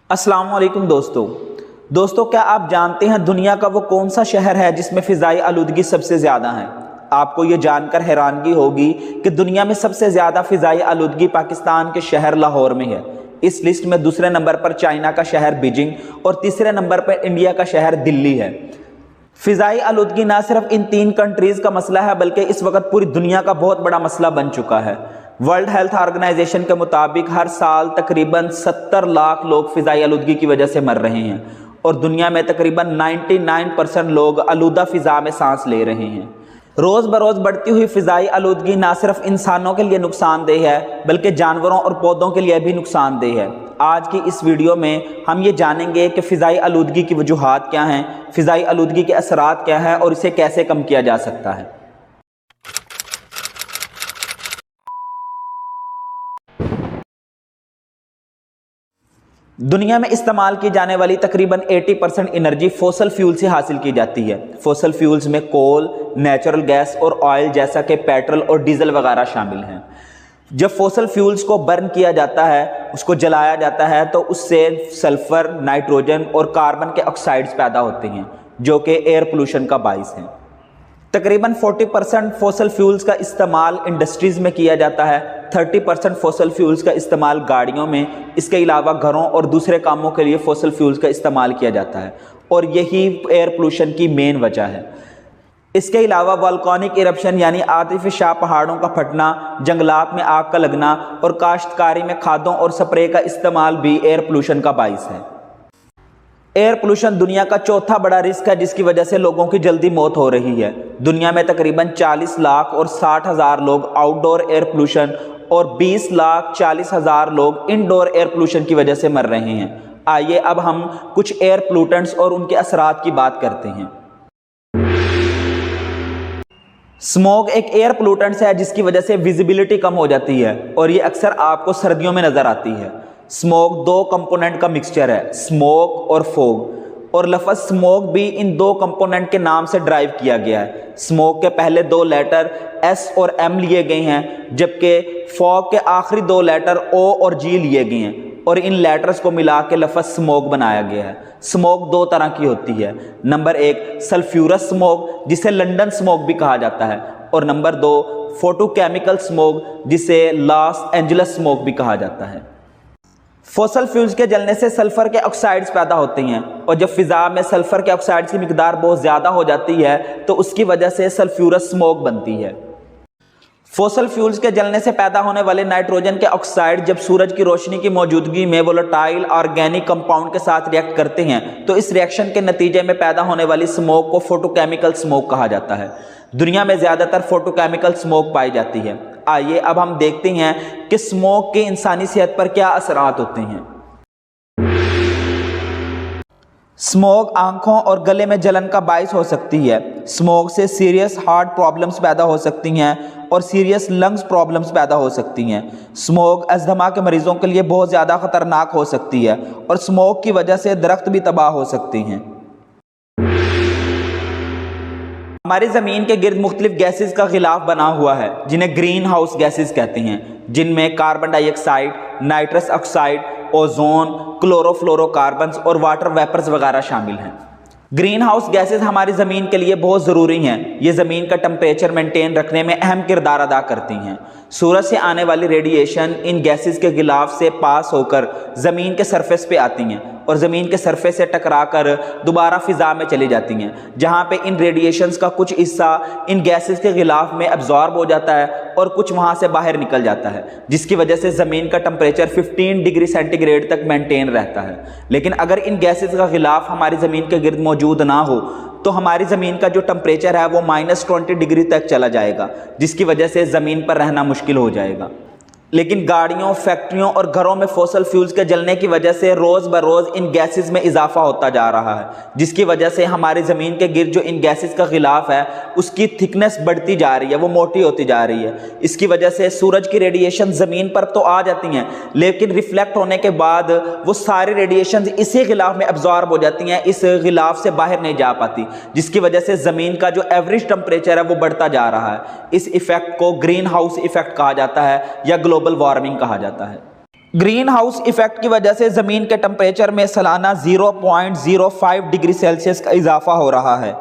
अस्सलाम वालेकुम दोस्तों, क्या आप जानते हैं दुनिया का वो कौन सा शहर है जिसमें फ़िज़ाई आलूदगी सबसे ज़्यादा है। आपको ये जानकर हैरानगी होगी कि दुनिया में सबसे ज़्यादा फ़िज़ाई आलूदगी पाकिस्तान के शहर लाहौर में है। इस लिस्ट में दूसरे नंबर पर चाइना का शहर बीजिंग और तीसरे नंबर पर इंडिया का शहर दिल्ली है। फ़िज़ाई आलूदगी ना सिर्फ इन तीन कंट्रीज़ का मसला है बल्कि इस वक्त पूरी दुनिया का बहुत बड़ा मसला बन चुका है। वर्ल्ड हेल्थ ऑर्गेनाइजेशन के मुताबिक हर साल तकरीबन 70 लाख लोग फ़िज़ाई आलूदगी की वजह से मर रहे हैं और दुनिया में तकरीबन 99% लोग आलूदा फ़िज़ा में सांस ले रहे हैं। रोज़ बरोज़ बढ़ती हुई फ़िज़ाई आलूदगी ना सिर्फ इंसानों के लिए नुकसानदेह है बल्कि जानवरों और पौधों के लिए भी नुकसानदेह है। आज की इस वीडियो में हम ये जानेंगे कि फ़िज़ाई आलूदगी की वजूहात क्या हैं, फ़िज़ाई आलूदगी के असरात क्या हैं और इसे कैसे कम किया जा सकता है। दुनिया में इस्तेमाल की जाने वाली तकरीबन 80% एनर्जी फोसल फ्यूल से हासिल की जाती है। फोसल फ्यूल्स में कोल, नेचुरल गैस और ऑयल जैसा कि पेट्रोल और डीजल वगैरह शामिल हैं। जब फोसल फ्यूल्स को बर्न किया जाता है, उसको जलाया जाता है, तो उससे सल्फर, नाइट्रोजन और कार्बन के ऑक्साइड्स पैदा होते हैं जो कि एयर पोल्यूशन का बाइस है। तकरीबन 40% फोसल फ्यूल्स का इस्तेमाल इंडस्ट्रीज़ में किया जाता है, 30% फोसल फ्यूल्स का इस्तेमाल गाड़ियों में, इसके अलावा घरों और दूसरे कामों के लिए फोसल फ्यूल्स का इस्तेमाल किया जाता है और यही एयर पोल्यूशन की मेन वजह है। इसके अलावा वोल्केनिक इरप्शन यानी आतिफिशा पहाड़ों का फटना, जंगलात में आग का लगना और काश्तकारी में खादों और स्प्रे का इस्तेमाल भी एयर पोल्यूशन का बाइस है। एयर पोल्यूशन दुनिया का चौथा बड़ा रिस्क है जिसकी वजह से लोगों की जल्दी मौत हो रही है। दुनिया में तकरीबन 40 लाख और 60,000 लोग आउटडोर एयर पोल्यूशन और 20 लाख 40,000 लोग इनडोर एयर पोल्यूशन की वजह से मर रहे हैं। आइए अब हम कुछ एयर पोल्यूटेंट्स और उनके असरात की बात करते हैं। स्मोक एक एयर पोल्यूटेंट है जिसकी वजह से विजिबिलिटी कम हो जाती है और ये अक्सर आपको सर्दियों में नजर आती है। स्मोक दो कंपोनेंट का मिक्सचर है, स्मोक और फोग, और लफ्ज़ स्मोक भी इन दो कंपोनेंट के नाम से ड्राइव किया गया है। स्मोक के पहले दो लेटर एस और एम लिए गए हैं जबकि फॉग के आखिरी दो लेटर ओ और जी लिए गए हैं और इन लेटर्स को मिला के लफ्ज़ स्मोक बनाया गया है। स्मोक दो तरह की होती है। नंबर एक सल्फ्यूरस स्मोक जिसे लंदन स्मोक भी कहा जाता है और नंबर दो फोटोकेमिकल स्मोक जिसे लॉस एंजलस स्मोक भी कहा जाता है। फोसल फ्यूल्स के जलने से सल्फर के ऑक्साइड्स पैदा होते हैं और जब फिजा में सल्फर के ऑक्साइड्स की मिकदार बहुत ज़्यादा हो जाती है तो उसकी वजह से सल्फ्यूरस स्मोक बनती है। फोसल फ्यूल्स के जलने से पैदा होने वाले नाइट्रोजन के ऑक्साइड जब सूरज की रोशनी की मौजूदगी में वोलेटाइल ऑर्गेनिक कंपाउंड के साथ रिएक्ट करते हैं तो इस रिएक्शन के नतीजे में पैदा होने वाली स्मोक को फोटोकेमिकल स्मोक कहा जाता है। दुनिया में ज़्यादातर फोटोकेमिकल स्मोक पाई जाती है। आइए अब हम देखते हैं कि स्मोक के इंसानी सेहत पर क्या असरात होते हैं। स्मोक आंखों और गले में जलन का बाइस हो सकती है। स्मोक से सीरियस हार्ट प्रॉब्लम्स पैदा हो सकती हैं और सीरियस लंग्स प्रॉब्लम्स पैदा हो सकती हैं। स्मोक अस्थमा के मरीजों के लिए बहुत ज़्यादा ख़तरनाक हो सकती है और स्मोक की वजह से दरख्त भी तबाह हो सकते हैं। हमारी ज़मीन के गिर्द मुख्तलिफ गैसेस का गिलाफ बना हुआ है जिन्हें ग्रीन हाउस गैसेस कहते हैं, जिनमें carbon dioxide, nitrous oxide, ozone, chlorofluorocarbons और वाटर वेपर्स वगैरह शामिल हैं। ग्रीन हाउस गैसेस हमारी ज़मीन के लिए बहुत ज़रूरी हैं। ये ज़मीन का टेम्परेचर मेंटेन रखने में अहम किरदार अदा करती हैं। सूरज से आने वाली रेडिएशन इन गैसेस के गिलाफ से पास होकर ज़मीन के सरफेस पे आती हैं और ज़मीन के सरफेस से टकराकर दोबारा फ़िज़ा में चली जाती हैं, जहाँ पे इन रेडिएशंस का कुछ हिस्सा इन गैसेस के गिलाफ में अब्जॉर्ब हो जाता है और कुछ वहाँ से बाहर निकल जाता है, जिसकी वजह से ज़मीन का टेम्परेचर 15 डिग्री सेंटीग्रेड तक मेंटेन रहता है। लेकिन अगर इन गैसेस का गिलाफ हमारी ज़मीन के गिर्द मौजूद ना हो तो हमारी ज़मीन का जो टेम्परेचर है वो -20 डिग्री तक चला जाएगा, जिसकी वजह से ज़मीन पर रहना मुश्किल हो जाएगा। लेकिन गाड़ियों, फैक्ट्रियों और घरों में फोसल फ्यूल्स के जलने की वजह से रोज़ बरोज़ इन गैसेस में इजाफा होता जा रहा है, जिसकी वजह से हमारी ज़मीन के गिर्द जो इन गैसेस का गिलाफ है उसकी थिकनेस बढ़ती जा रही है, वो मोटी होती जा रही है। इसकी वजह से सूरज की रेडिएशन ज़मीन पर तो आ जाती हैं लेकिन रिफ्लेक्ट होने के बाद वो सारी रेडिएशन इसी गिलाफ में अब्जॉर्ब हो जाती हैं, इस गिलाफ से बाहर नहीं जा पाती, जिसकी वजह से ज़मीन का जो एवरेज टेम्परेचर है वो बढ़ता जा रहा है। इस इफेक्ट को ग्रीन हाउस इफेक्ट कहा जाता है या ग्लोबल वार्मिंग कहा जाता है। ग्रीन हाउस इफेक्ट की वजह से ज़मीन के टेम्परेचर में सालाना 0.05 डिग्री सेल्सियस का इजाफा हो रहा है।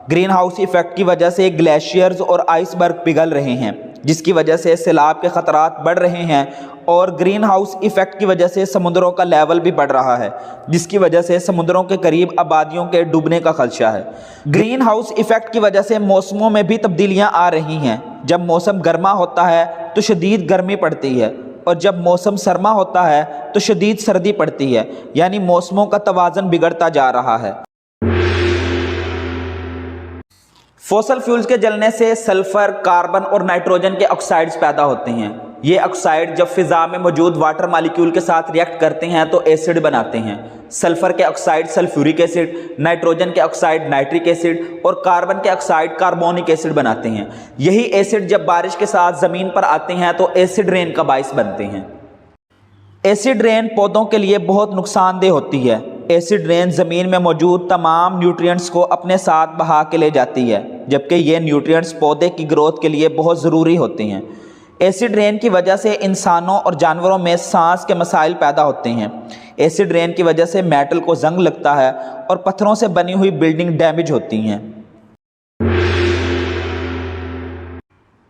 ग्रीन हाउस इफेक्ट की वजह से ग्लेशियर्स और आइसबर्ग पिघल रहे हैं, जिसकी वजह से सैलाब के ख़तरात बढ़ रहे हैं, और ग्रीन हाउस इफेक्ट की वजह से समुद्रों का लेवल भी बढ़ रहा है, जिसकी वजह से समुद्रों के करीब आबादियों के डूबने का खदशा है। ग्रीन हाउस इफेक्ट की वजह से मौसमों में भी तब्दीलियाँ आ रही हैं। जब मौसम गर्मा होता है तो शदीद गर्मी पड़ती है, और जब मौसम सरमा होता है तो शदीद सर्दी पड़ती है, यानी मौसमों का तवाज़न बिगड़ता जा रहा है। फॉसल फ्यूल्स के जलने से सल्फर, कार्बन और नाइट्रोजन के ऑक्साइड्स पैदा होते हैं। ये ऑक्साइड जब फिजा में मौजूद वाटर मॉलिक्यूल के साथ रिएक्ट करते हैं तो एसिड बनाते हैं। सल्फर के ऑक्साइड सल्फ्यूरिक एसिड, नाइट्रोजन के ऑक्साइड नाइट्रिक एसिड और कार्बन के ऑक्साइड कार्बोनिक एसिड बनाते हैं। यही एसिड जब बारिश के साथ ज़मीन पर आते हैं तो एसिड रेन का बाइस बनते हैं। एसिड रेन पौधों के लिए बहुत नुकसानदेह होती है। एसिड रेन ज़मीन में मौजूद तमाम न्यूट्रिएंट्स को अपने साथ बहा के ले जाती है, जबकि ये न्यूट्रिएंट्स पौधे की ग्रोथ के लिए बहुत ज़रूरी होते हैं। एसिड रेन की वजह से इंसानों और जानवरों में सांस के मसाइल पैदा होते हैं। एसिड रेन की वजह से मेटल को जंग लगता है और पत्थरों से बनी हुई बिल्डिंग डैमेज होती हैं।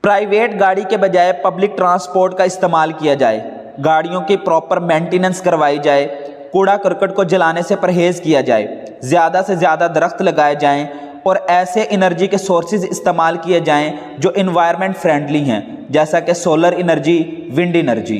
प्राइवेट गाड़ी के बजाय पब्लिक ट्रांसपोर्ट का इस्तेमाल किया जाए, गाड़ियों की प्रॉपर मेंटेनेंस करवाई जाए, कूड़ा करकट को जलाने से परहेज़ किया जाए, ज़्यादा से ज़्यादा दरख्त लगाए जाएं और ऐसे एनर्जी के सोर्सेज इस्तेमाल किए जाएं जो इन्वायरमेंट फ्रेंडली हैं, जैसा कि सोलर एनर्जी, विंड एनर्जी।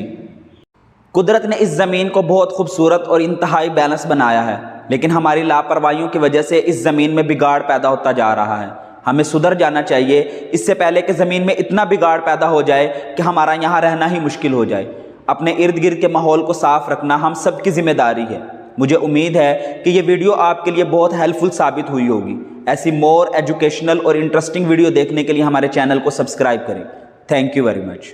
कुदरत ने इस ज़मीन को बहुत खूबसूरत और इंतहाई बैलेंस बनाया है, लेकिन हमारी लापरवाहियों की वजह से इस ज़मीन में बिगाड़ पैदा होता जा रहा है। हमें सुधर जाना चाहिए, इससे पहले कि ज़मीन में इतना बिगाड़ पैदा हो जाए कि हमारा यहाँ रहना ही मुश्किल हो जाए। अपने इर्द गिर्द के माहौल को साफ़ रखना हम सब की जिम्मेदारी है। मुझे उम्मीद है कि ये वीडियो आपके लिए बहुत हेल्पफुल साबित हुई होगी। ऐसी मोर एजुकेशनल और इंटरेस्टिंग वीडियो देखने के लिए हमारे चैनल को सब्सक्राइब करें। Thank you very much.